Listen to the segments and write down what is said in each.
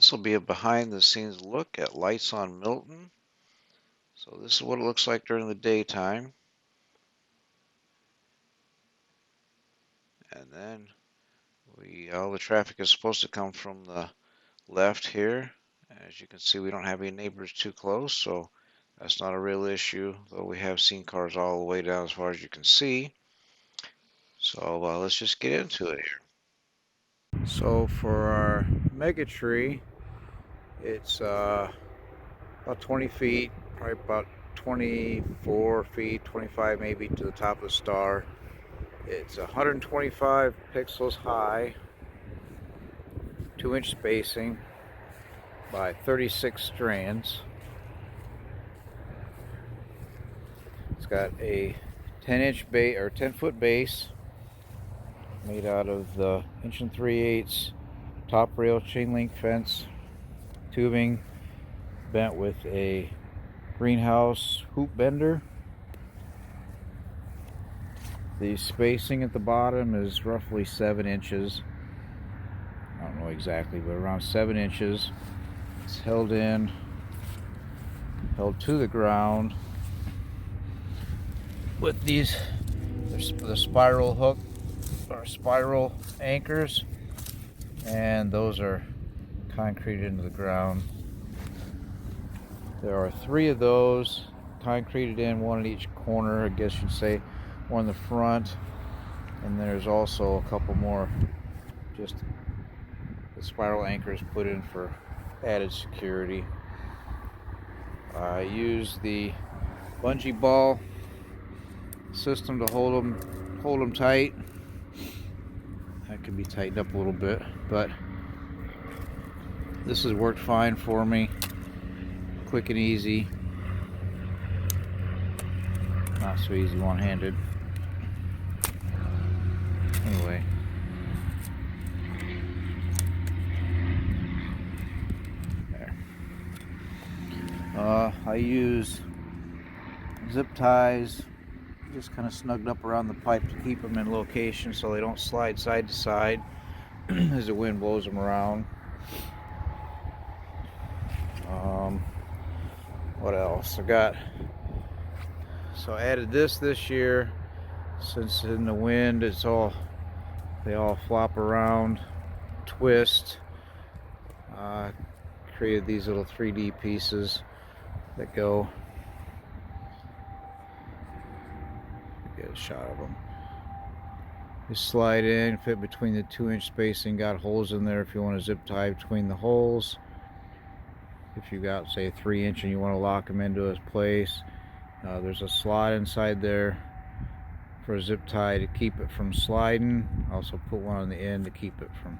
This will be a behind the scenes look at lights on Milton. So this is what it looks like during the daytime. And then all the traffic is supposed to come from the left here. As you can see, we don't have any neighbors too close, so that's not a real issue, though we have seen cars all the way down as far as you can see. So let's just get into it here. So for our mega tree, it's about 20 feet, probably about 24 feet, 25 maybe to the top of the star. It's 125 pixels high, 2-inch spacing by 36 strands. It's got a 10-inch base or 10-foot base made out of the 1 3/8 top rail chain link fence tubing bent with a greenhouse hoop bender. The spacing at the bottom is roughly 7 inches. I don't know exactly, but around 7 inches. It's held to the ground with the spiral hook or spiral anchors, and those are concreted into the ground. There are 3 of those concreted in, one at each corner, I guess you'd say, one in the front, and there's also a couple more just the spiral anchors put in for added security. I use the bungee ball system to hold them tight. That can be tightened up a little bit, but this has worked fine for me. Quick and easy. Not so easy one-handed. Anyway. There. I use zip ties just kind of snugged up around the pipe to keep them in location so they don't slide side to side as the wind blows them around. What else? I added this year, since in the wind they all flop around, twist. Created these little 3D pieces that go. Get a shot of them. You slide in, fit between the 2-inch spacing, got holes in there if you want to zip tie between the holes. If you got, say, 3-inch and you want to lock them into a place, there's a slot inside there for a zip tie to keep it from sliding. Also put one on the end to keep it from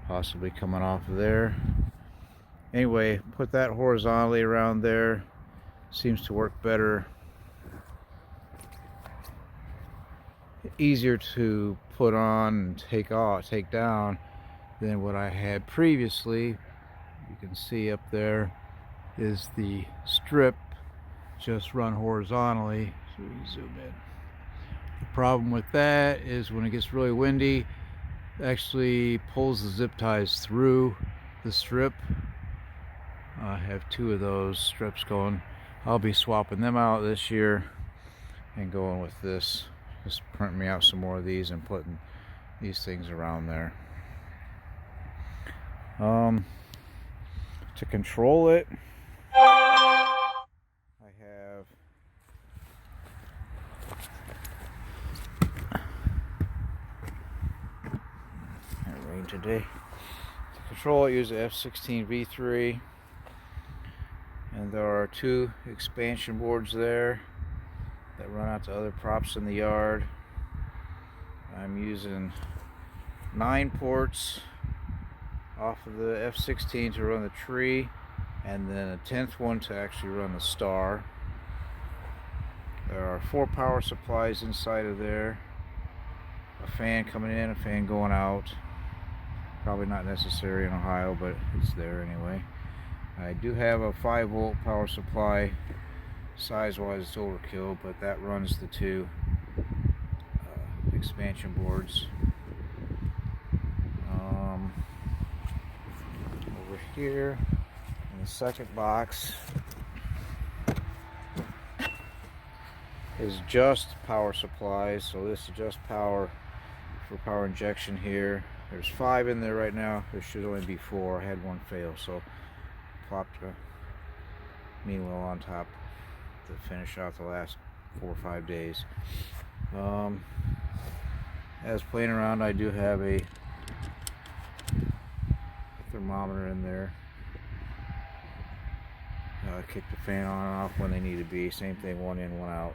possibly coming off of there. Anyway, put that horizontally around there. Seems to work better. Easier to put on and take down than what I had previously. You can see up there is the strip just run horizontally, so we can zoom in. The problem with that is when it gets really windy, it actually pulls the zip ties through the strip. I have 2 of those strips going. I'll be swapping them out this year and going with this. Just print me out some more of these and putting these things around there. To control it, I have rain today. To control it, use the F16 V3, and there are 2 expansion boards there that run out to other props in the yard. I'm using 9 ports off of the F16 to run the tree, and then a 10th one to actually run the star. There are 4 power supplies inside of there. A fan coming in, a fan going out. Probably not necessary in Ohio, but it's there anyway. I do have a 5-volt power supply. Size-wise, it's overkill, but that runs the 2 expansion boards. Over here in the second box is just power supplies. So this is just power for power injection here. There's 5 in there right now. There should only be 4. I had one fail, so plopped a meanwhile on top to finish out the last 4 or 5 days. As playing around, I do have a thermometer in there. Kick the fan on and off when they need to be. Same thing, one in, one out.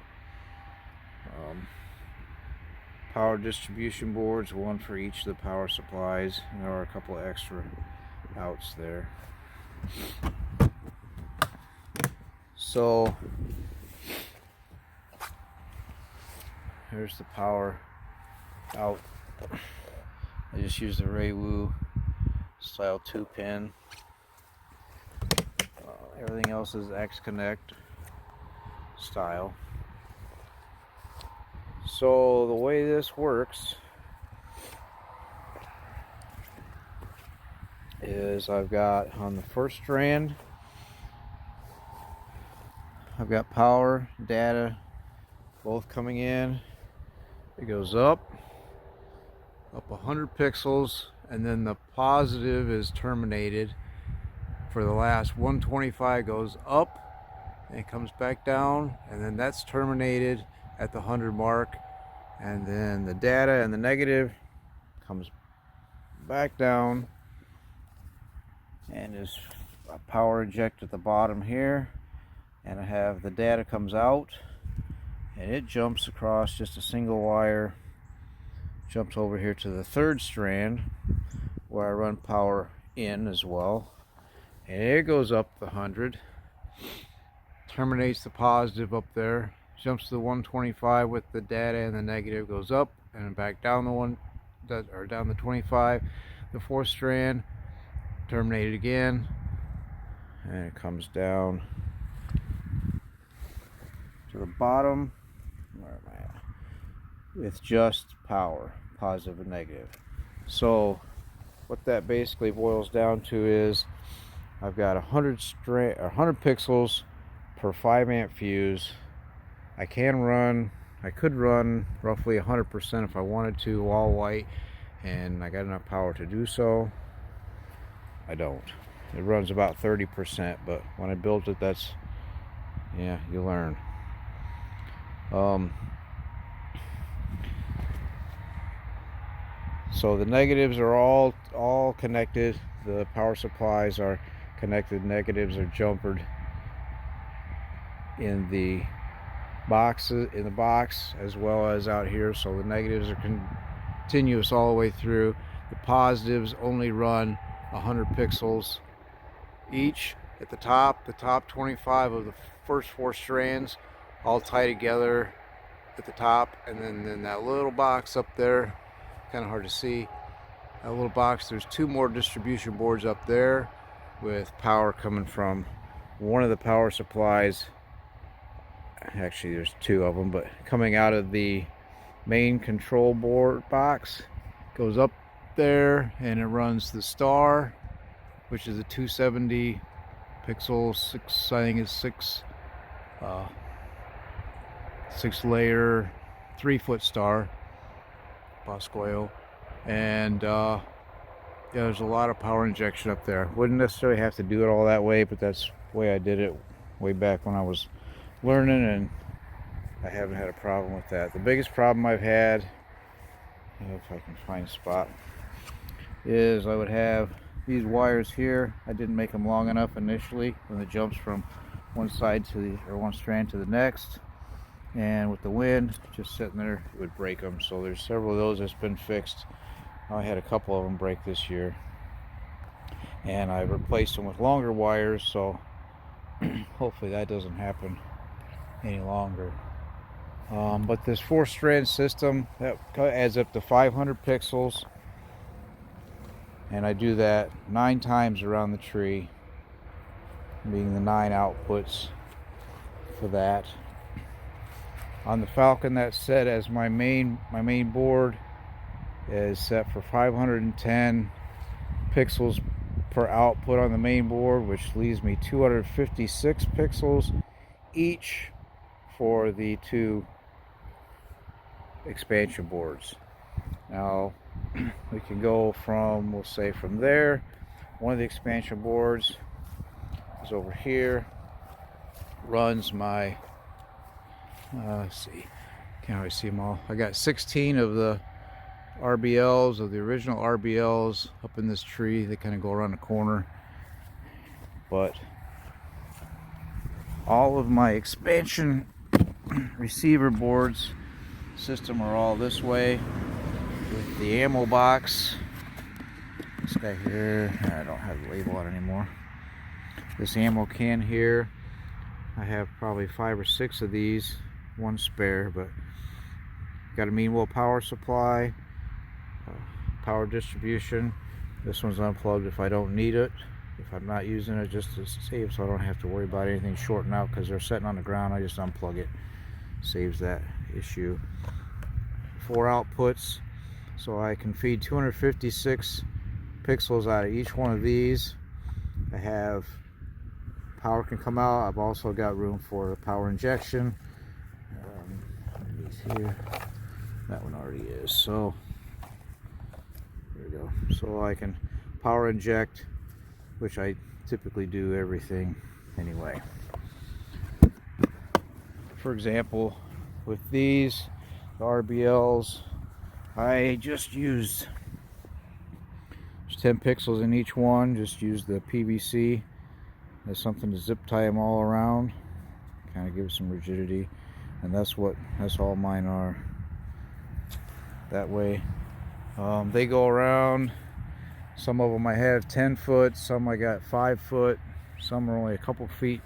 Power distribution boards, one for each of the power supplies. And there are a couple of extra outs there. So here's the power out. I just used the Raywu style 2-pin. Everything else is X-Connect style. So the way this works is I've got on the first strand, I've got power, data, both coming in. It goes up 100 pixels, and then the positive is terminated for the last 125, goes up and it comes back down, and then that's terminated at the 100 mark, and then the data and the negative comes back down and is a power eject at the bottom here, and I have the data comes out and it jumps across just a single wire, jumps over here to the third strand where I run power in as well, and it goes up the 100, terminates the positive up there, jumps to the 125 with the data, and the negative goes up and back down down the 25. The fourth strand terminated again, and it comes down to the bottom. Where am I at? With just power, positive and negative. So what that basically boils down to is I've got 100 pixels per 5 amp fuse. I could run roughly 100% if I wanted to, all white, and I got enough power to do so. I don't. It runs about 30%, but when I built it, that's, yeah, you learn. So the negatives are all connected. The power supplies are connected. Negatives are jumpered in the box as well as out here, so the negatives are continuous all the way through. The positives only run 100 pixels each at the top 25 of the first 4 strands all tie together at the top, and then that little box up there, kind of hard to see, that little box, there's 2 more distribution boards up there with power coming from one of the power supplies. Actually there's 2 of them, but coming out of the main control board box, goes up there and it runs the star, which is a 270 pixel 6, I think it's 6 layer 3-foot star Boscoyo, and yeah, there's a lot of power injection up there. Wouldn't necessarily have to do it all that way, but that's the way I did it way back when I was learning, and I haven't had a problem with that. The biggest problem I've had, if I can find a spot, is I would have these wires here. I didn't make them long enough initially when it jumps from one side to one strand to the next, and with the wind just sitting there, it would break them. So there's several of those that's been fixed. I had a couple of them break this year, and I replaced them with longer wires, so hopefully that doesn't happen any longer. But this 4-strand system, that adds up to 500 pixels, and I do that 9 times around the tree, being the 9 outputs for that. On the Falcon, that's set as my main board is set for 510 pixels per output on the main board, which leaves me 256 pixels each for the two expansion boards. Now we can go from, we'll say from there, one of the expansion boards is over here, runs my let's see, can't really see them all. I got 16 of the RBLs, of the original RBLs, up in this tree. They kind of go around the corner, but all of my expansion receiver boards system are all this way, with the ammo box. This guy here, I don't have the label on anymore. This ammo can here, I have probably 5 or 6 of these, one spare, but got a mean well power supply, power distribution. This one's unplugged if I don't need it, if I'm not using it, just to save, so I don't have to worry about anything shorting out because they're sitting on the ground. I just unplug it, saves that issue. 4 outputs, so I can feed 256 pixels out of each one of these. I have power can come out. I've also got room for power injection. These here, that one already is, so there we go. So I can power inject, which I typically do everything anyway. For example, with these, the RBLs, I just used 10 pixels in each one. Just use the PVC as something to zip tie them all around, kind of give some rigidity, and that's all mine are. That way, they go around. Some of them I have 10 foot, some I got 5 foot, some are only a couple feet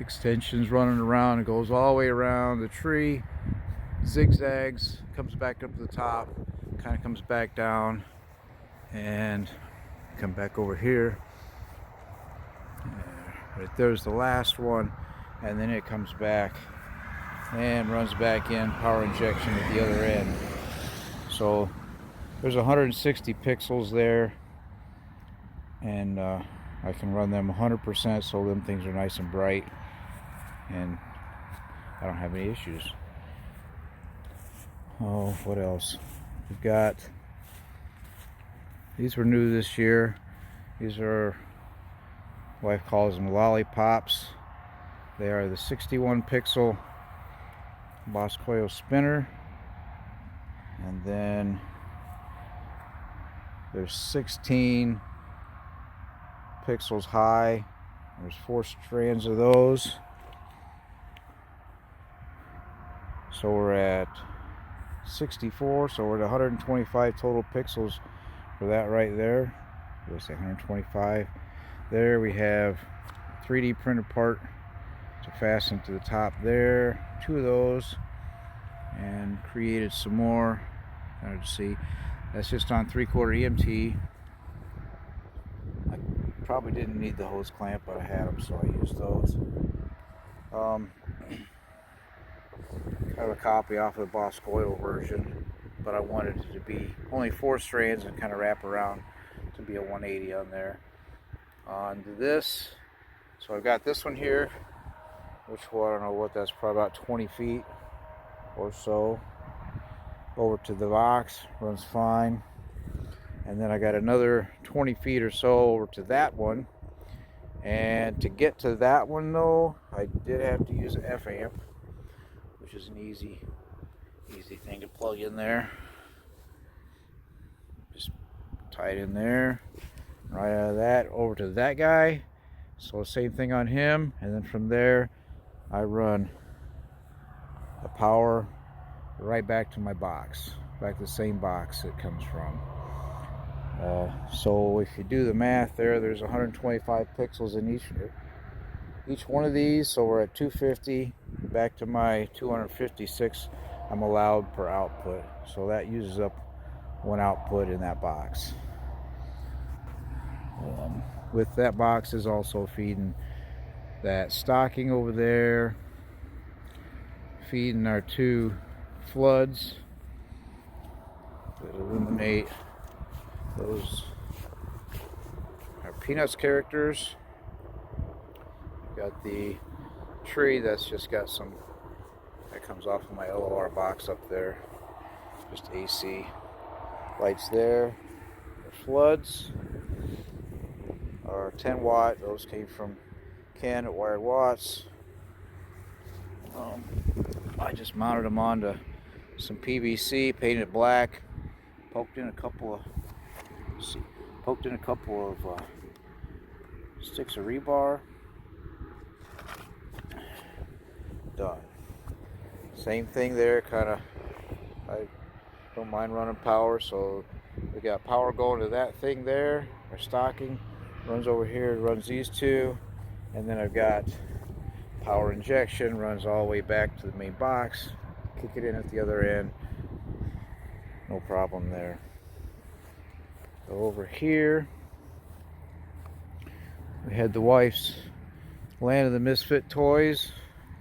extensions running around. It goes all the way around the tree, zigzags, comes back up to the top, kind of comes back down, and come back over here. Right there's the last one, and then it comes back and runs back in, power injection at the other end. So there's 160 pixels there, and I can run them 100%, so them things are nice and bright, and I don't have any issues. Oh, what else? We've got, these were new this year. These are, wife calls them lollipops. They are the 61 pixel Boscoyo spinner, and then there's 16 pixels high. There's 4 strands of those, so we're at 64, so we're at 125 total pixels for that right there. Let's say 125. There we have 3D printed part to fasten to the top there, 2 of those, and created some more. Hard to see. That's just on 3/4 EMT. I probably didn't need the hose clamp, but I had them, so I used those. Kind of a copy off of the Boscoyo version, but I wanted it to be only 4 strands and kind of wrap around to be a 180 on there. On to this, so I've got this one here, which, well, I don't know what that's, probably about 20 feet or so over to the box, runs fine. And then I got another 20 feet or so over to that one, and to get to that one though, I did have to use an F amp, which is an easy thing to plug in there. Just tie it in there, right out of that over to that guy, so same thing on him, and then from there I run the power right back to my box, back to the same box it comes from. So if you do the math there's 125 pixels in each one of these, so we're at 250 back to my 256 I'm allowed per output, so that uses up 1 output in that box. With that box is also feeding that stocking over there, feeding our 2 floods that illuminate those, our Peanuts characters. Got the tree that's just got some, that comes off of my LOR box up there. Just AC lights there. The floods are 10 watt. Those came from Ken at Wired Watts. I just mounted them onto some PVC, painted it black, poked in a couple of sticks of rebar. Done. Same thing there, I don't mind running power, so we got power going to that thing there. Our stocking runs over here, runs these two, and then I've got power injection, runs all the way back to the main box, kick it in at the other end, no problem there. So over here we had the wife's Land of the Misfit toys.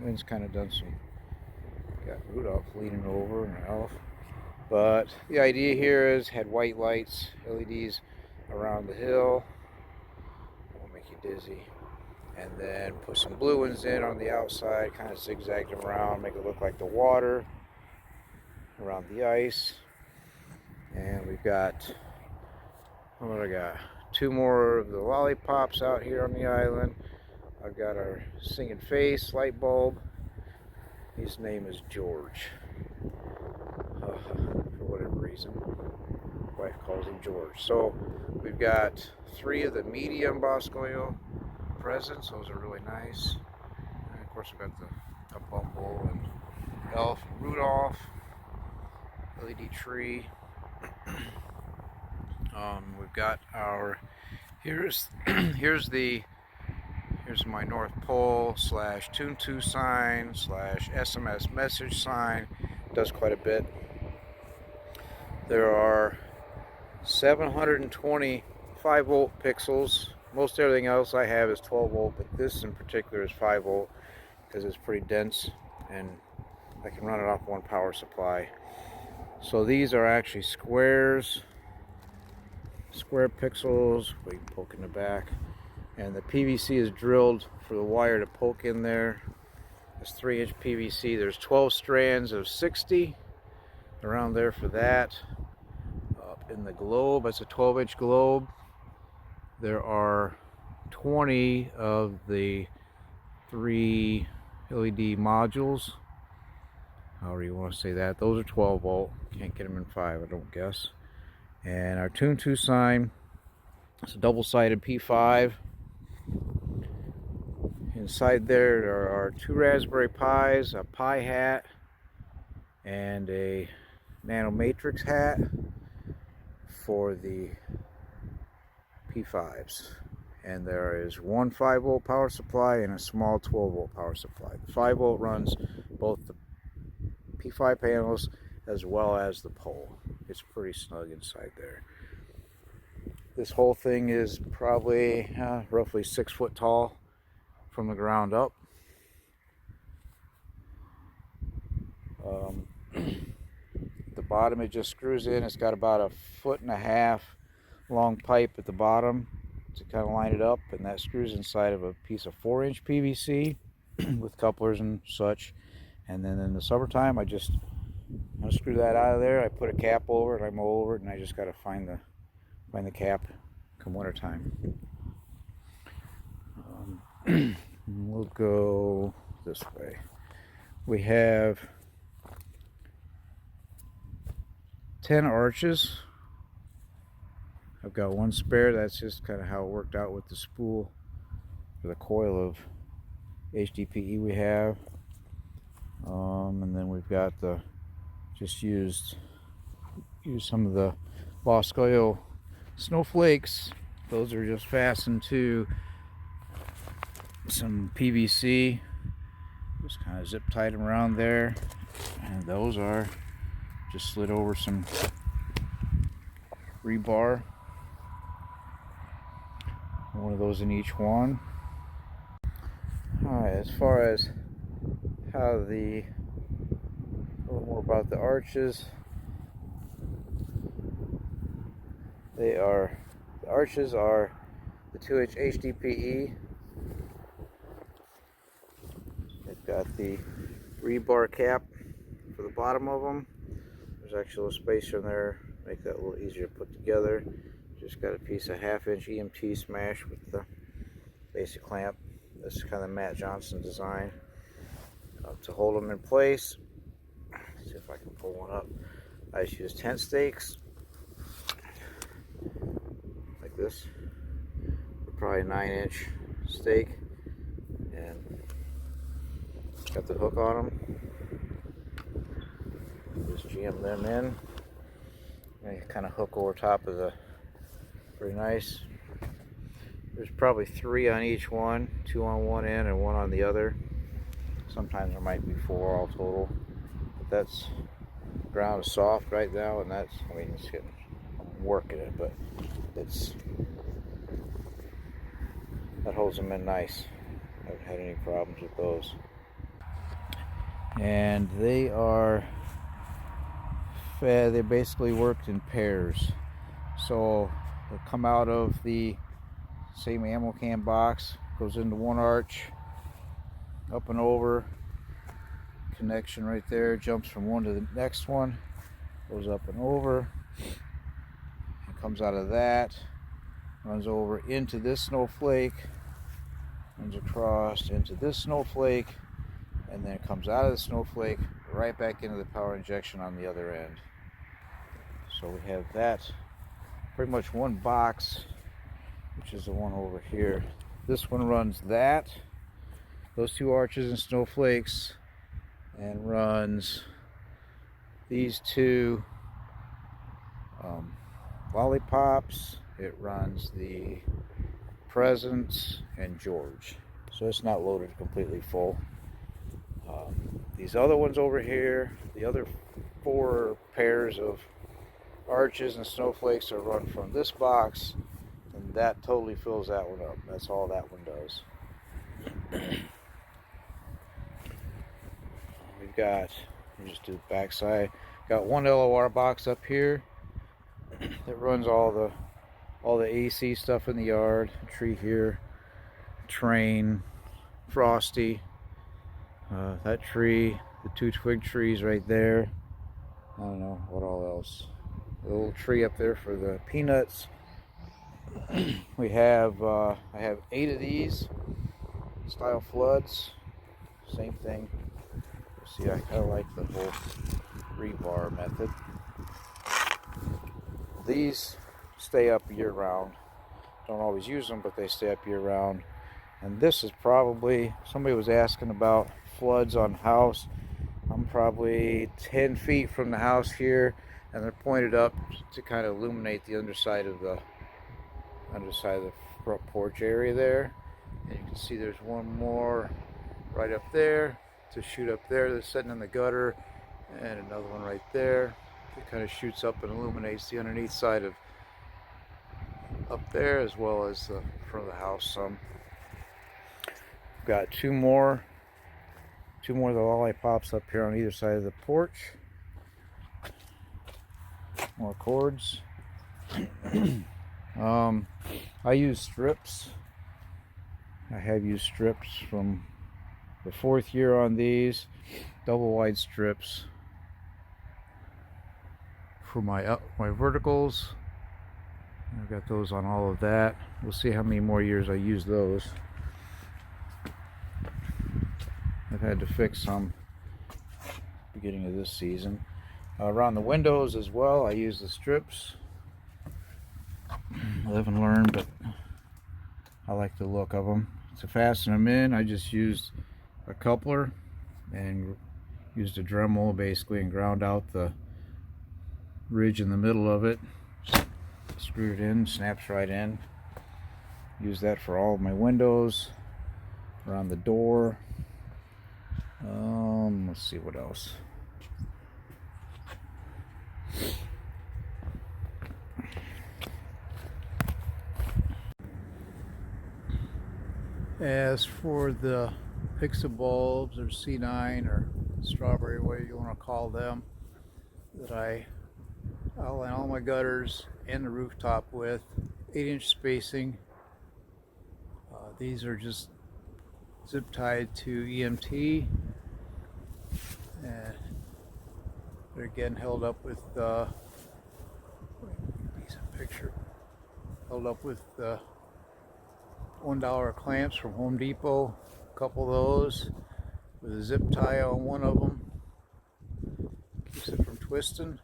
Wind's kind of done some, got Rudolph leaning over and an elf. But the idea here is had white lights, LEDs around the hill, won't make you dizzy, and then put some blue ones in on the outside, kind of zigzag them around, make it look like the water around the ice. And we've got, what do I got? 2 more of the lollipops out here on the island. I've got our singing face light bulb. His name is George. For whatever reason, wife calls him George. So we've got 3 of the medium Bosco presents. Those are really nice. And of course we've got the Bumble and Elf and Rudolph. LED tree. We've got our, here's my North Pole / Tune 2 sign / SMS message sign. Does quite a bit. There are 720 5-volt pixels. Most everything else I have is 12 volt, but this in particular is 5 volt because it's pretty dense and I can run it off one power supply. So these are actually squares, square pixels. We can poke in the back, and the PVC is drilled for the wire to poke in there. It's 3-inch PVC. There's 12 strands of 60 around there for that. Up in the globe, it's a 12-inch globe. There are 20 of the 3 LED modules, however you want to say that. Those are 12 volt. Can't get them in 5, I don't guess. And our Tune 2 sign, it's a double-sided P5. Inside there are 2 Raspberry Pis, a Pi hat, and a Nano Matrix hat for the P5s. And there is 1 5-volt power supply and a small 12-volt power supply. The 5-volt runs both the P5 panels as well as the pole. It's pretty snug inside there. This whole thing is probably roughly 6 foot tall from the ground up. The bottom, it just screws in. It's got about a 1.5 foot long pipe at the bottom to kind of line it up, and that screws inside of a piece of 4-inch PVC with couplers and such. And then in the summertime, I just screw that out of there. I put a cap over it, I mow over it, and I just got to find the cap come winter time. We'll go this way. We have 10 arches. I've got 1 spare. That's just kind of how it worked out with the spool for the coil of HDPE we have. And then we've got the just used some of the Bosco snowflakes. Those are just fastened to some PVC. Just kind of zip tied them around there, and those are just slid over some rebar. One of those in each one. Alright, as far as how a little more about the arches. The arches are the 2-inch HDPE. They've got the rebar cap for the bottom of them. There's actually a little spacer in there, make that a little easier to put together. Just got a piece of 1/2-inch EMT smash with the basic clamp. This is kind of Matt Johnson design to hold them in place. Let's see if I can pull one up. I just use tent stakes like this. Probably a 9-inch stake, and got the hook on them. Just jam them in, and you kind of hook over top of the. Pretty nice. There's probably 3 on each one, 2 on one end and 1 on the other. Sometimes there might be 4 all total. But that's ground is soft right now, and that's, I mean, it's getting work in it, but it's that holds them in nice. I haven't had any problems with those. And they are fed, they basically worked in pairs. So they'll come out of the same ammo can box, goes into one arch, up and over, connection right there, jumps from one to the next one, goes up and over, and comes out of that, runs over into this snowflake, runs across into this snowflake, and then comes out of the snowflake right back into the power injection on the other end. So we have that pretty much one box, which is the one over here. This one runs that, those 2 arches and snowflakes, and runs these 2 lollipops. It runs the Presents and George. So it's not loaded completely full. These other ones over here, the other 4 pairs of arches and snowflakes are run from this box, and that totally fills that one up. That's all that one does. We've got, let me just do the back side. Got one LOR box up here that runs all the AC stuff in the yard. A tree here, train, Frosty, that tree, the 2 twig trees right there. I don't know what all else. A little tree up there for the peanuts. We have I have 8 of these style floods. Same thing. See, I kind of like the whole rebar method. These stay up year round. Don't always use them, but they stay up year round. And this is probably, somebody was asking about floods on house. I'm probably 10 feet from the house here, and they're pointed up to kind of illuminate the underside of the front porch area there. And you can see there's one more right up there to shoot up there that's sitting in the gutter, and another one right there that kind of shoots up and illuminates the underneath side of up there, as well as the front of the house some. Got two more of the lollipops up here on either side of the porch. More cords. I use strips. I have used strips from the 4th year on these, double wide strips for my verticals. I've got those on all of that. We'll see how many more years I use those. I've had to fix some beginning of this season. Around the windows as well, I use the strips. Live and learn, but I like the look of them. To fasten them in, I just used a coupler and used a Dremel basically and ground out the ridge in the middle of it. Screw it in, snaps right in. Use that for all of my windows, around the door. Let's see what else. As for the pixel bulbs or C9 or strawberry, whatever you want to call them, that I line all my gutters and the rooftop with 8-inch spacing These are just zip tied to EMT, and they're getting held up with picture held up with $1 clamps from Home Depot. A couple of those with a zip tie on one of them, keeps it from twisting.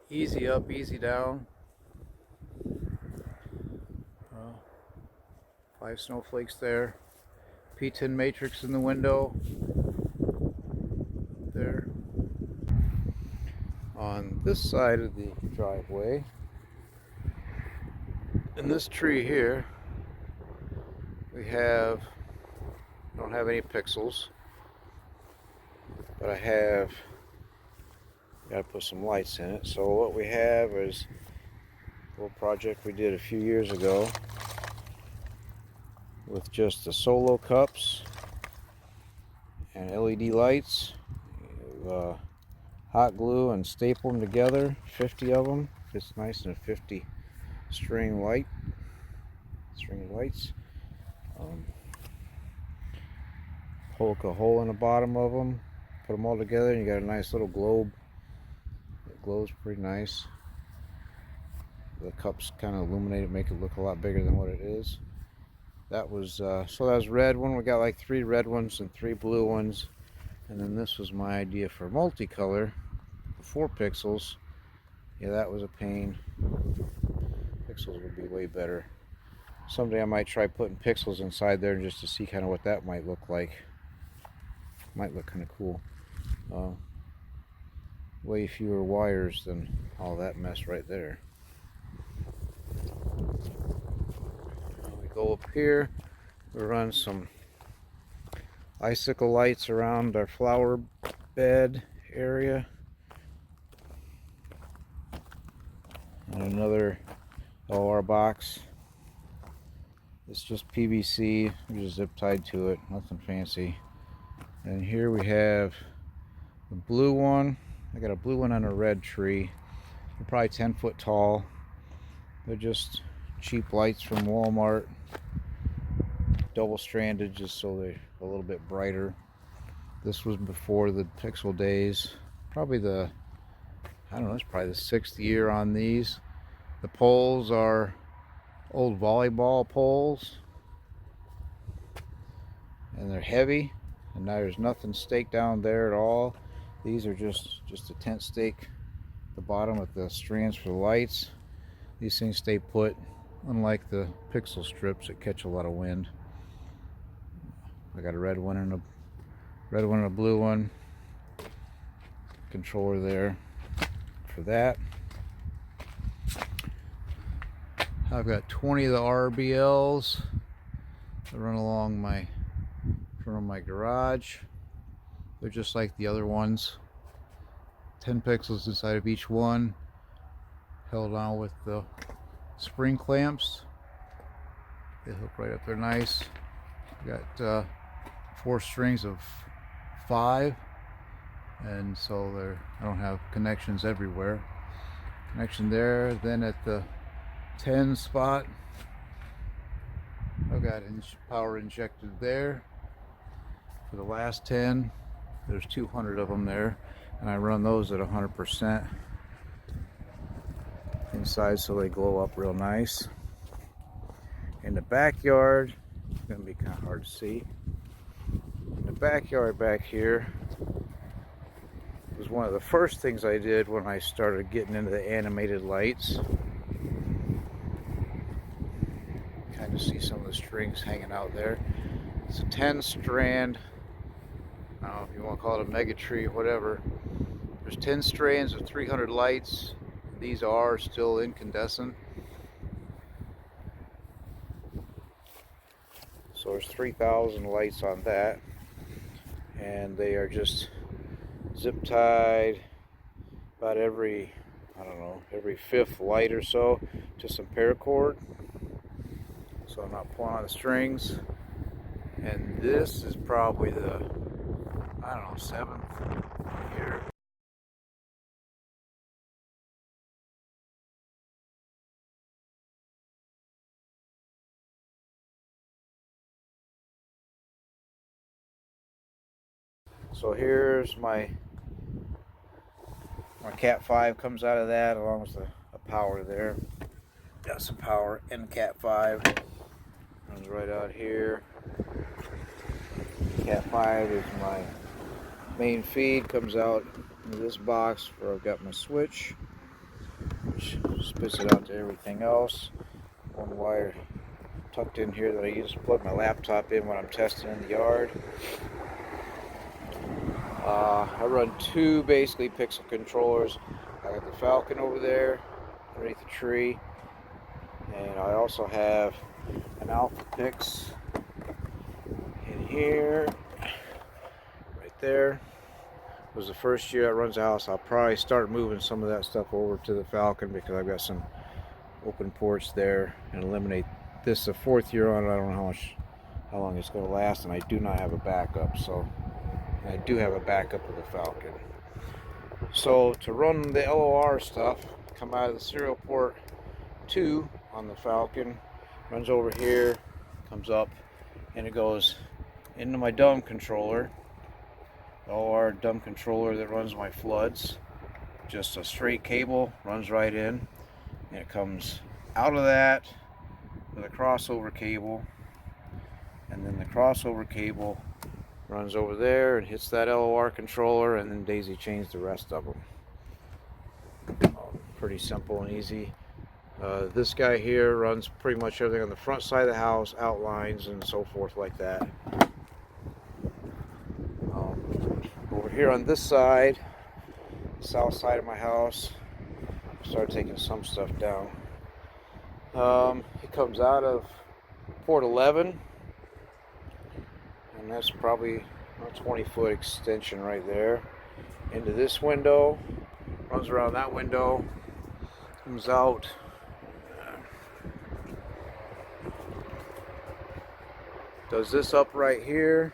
Easy up, easy down. 5 snowflakes there. P10 matrix in the window there. On this side of the driveway, in this tree here, we don't have any pixels, but I have got to put some lights in it. So what we have is a little project we did a few years ago with just the solo cups and LED lights. Hot glue and staple them together, 50 of them. Fits nice in a 50 string lights. Poke a hole in the bottom of them, put them all together, and you got a nice little globe. It glows pretty nice. The cups kind of illuminate it, make it look a lot bigger than what it is. That was so that was red one. We got like 3 red ones and 3 blue ones, and then this was my idea for multicolor, 4 pixels. Yeah, that was a pain. Pixels would be way better. Someday I might try putting pixels inside there just to see kind of what that might look like. Might look kind of cool. Way fewer wires than all that mess right there. We go up here, we run some icicle lights around our flower bed area. And another OR box. It's just PVC, we just zip tied to it, nothing fancy. And here we have the blue one. I got a blue one on a red tree. They're probably 10 foot tall. They're just cheap lights from Walmart. Double stranded just so they're a little bit brighter. This was before the pixel days. Probably I don't know, it's probably the 6th year on these. The poles are old volleyball poles, and they're heavy, and now there's nothing staked down there at all. These are just a tent stake at the bottom with the strands for the lights. These things stay put, unlike the pixel strips that catch a lot of wind. I got a red one and a blue one. Controller there for that. I've got 20 of the RBLs that run along from my garage. They're just like the other ones. 10 pixels inside of each one, held on with the spring clamps. They hook right up there nice. Got 4 strings of 5, and so I don't have connections everywhere. Connection there. Then at the 10 spot, I've got power injected there. For the last 10, there's 200 of them there, and I run those at 100% inside so they glow up real nice. In the backyard, it's going to be kind of hard to see. In the backyard back here was one of the first things I did when I started getting into the animated lights. Kind of see some of the strings hanging out there. It's a 10 strand, I don't know if you want to call it a mega tree or whatever. There's 10 strands of 300 lights. These are still incandescent. So there's 3,000 lights on that. And they are just zip tied about every 5th light or so to some paracord. So I'm not pulling on the strings. And this is probably the, 7th here. So here's my Cat 5 comes out of that, along with a power there. Got some power in Cat 5. Runs right out here. Cat 5 is my main feed. Comes out into this box where I've got my switch, which spits it out to everything else. One wire tucked in here that I use to plug my laptop in when I'm testing in the yard. I run two basically pixel controllers. I got the Falcon over there underneath the tree, and I also have an Alpha Pix in here, right there. It was the first year I runs the house. I'll probably start moving some of that stuff over to the Falcon because I've got some open ports there, and eliminate this. The fourth year on it, I don't know how long it's going to last, and I do not have a backup. So I do have a backup of the Falcon. So to run the LOR stuff, come out of the serial port 2 on the Falcon, runs over here, comes up, and it goes into my dumb controller, LOR dumb controller that runs my floods. Just a straight cable runs right in, and it comes out of that with a crossover cable, and then the crossover cable runs over there and hits that LOR controller, and then daisy chains the rest of them. Pretty simple and easy. This guy here runs pretty much everything on the front side of the house, outlines and so forth like that. Over here on this side, south side of my house, I started taking some stuff down. It comes out of port 11. And that's probably a 20-foot extension right there into this window, runs around that window, comes out, does this up right here,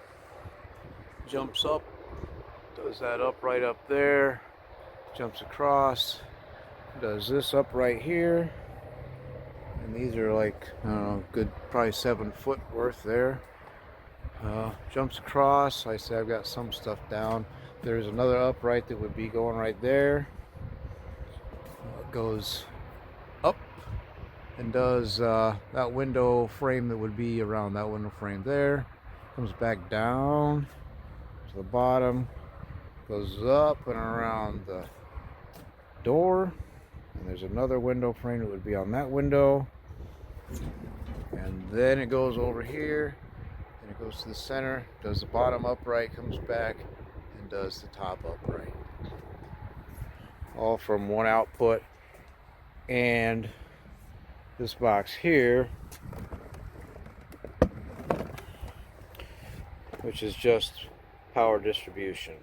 jumps up, does that up right up there, jumps across, does this up right here, and these are like, I don't know, good probably 7 foot worth there. Jumps across. Like I said, I've got some stuff down. There's another upright that would be going right there. It goes up and does that window frame that would be around that window frame there. Comes back down to the bottom, goes up and around the door, and there's another window frame that would be on that window, and then it goes over here. And it goes to the center, does the bottom upright, comes back, and does the top upright. All from one output. And this box here, which is just power distribution.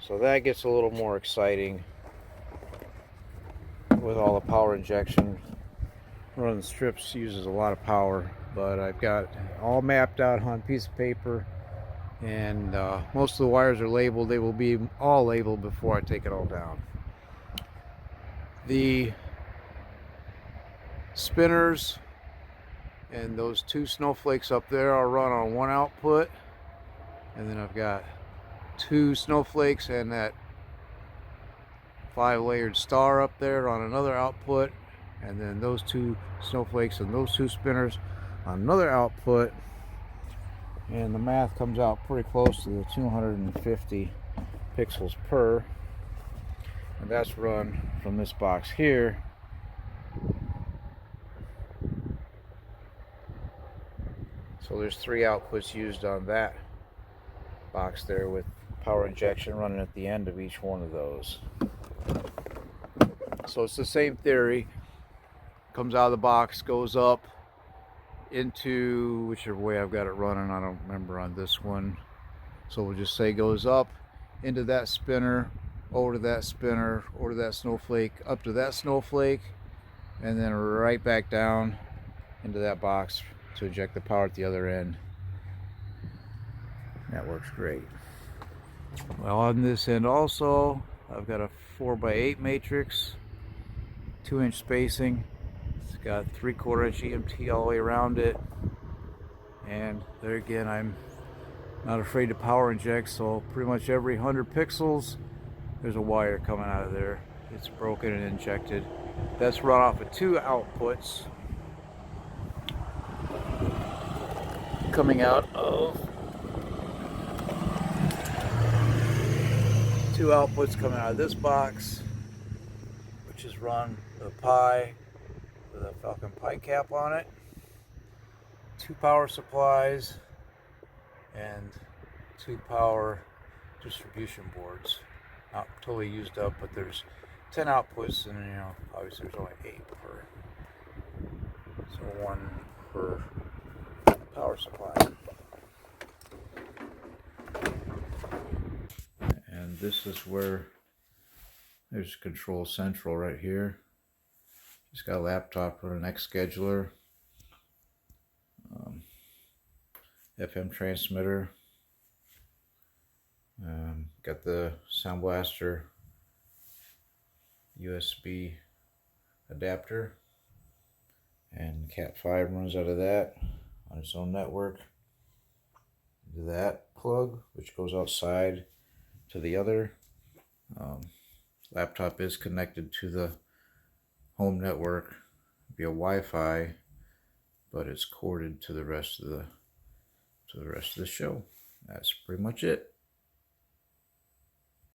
So that gets a little more exciting with all the power injection. Running the strips uses a lot of power, but I've got all mapped out on a piece of paper, and most of the wires are labeled. They will be all labeled before I take it all down. The spinners and those 2 snowflakes up there are run on one output, and then I've got 2 snowflakes and that 5-layered star up there on another output, and then those 2 snowflakes and those 2 spinners on another output, and the math comes out pretty close to the 250 pixels per, and that's run from this box here. So there's 3 outputs used on that box there, with power injection running at the end of each one of those. So it's the same theory. Comes out of the box, goes up into whichever way I've got it running. I don't remember on this one. So we'll just say goes up into that spinner, over to that spinner, over to that snowflake, up to that snowflake, and then right back down into that box to eject the power at the other end. That works great. Well, on this end also, I've got a 4x8 matrix, 2-inch spacing. It's got 3/4 inch EMT all the way around it, and there again I'm Not afraid to power inject, so pretty much every 100 pixels there's a wire coming out of there. It's broken and injected. That's run off of 2 outputs coming out of 2 outputs coming out of this box, which is run with a Pi with a Falcon Pi cap on it. 2 power supplies and 2 power distribution boards. Not totally used up, but there's 10 outputs, and you know, obviously there's only 8 per, so 1 per power supply. And this is where there's Control Central right here. Just got a laptop with an X scheduler, FM transmitter, got the Sound Blaster USB adapter, and Cat 5 runs out of that on its own network. That plug, which goes outside to the other. Laptop is connected to the home network via Wi-Fi, but it's corded to the rest of the show. That's pretty much it.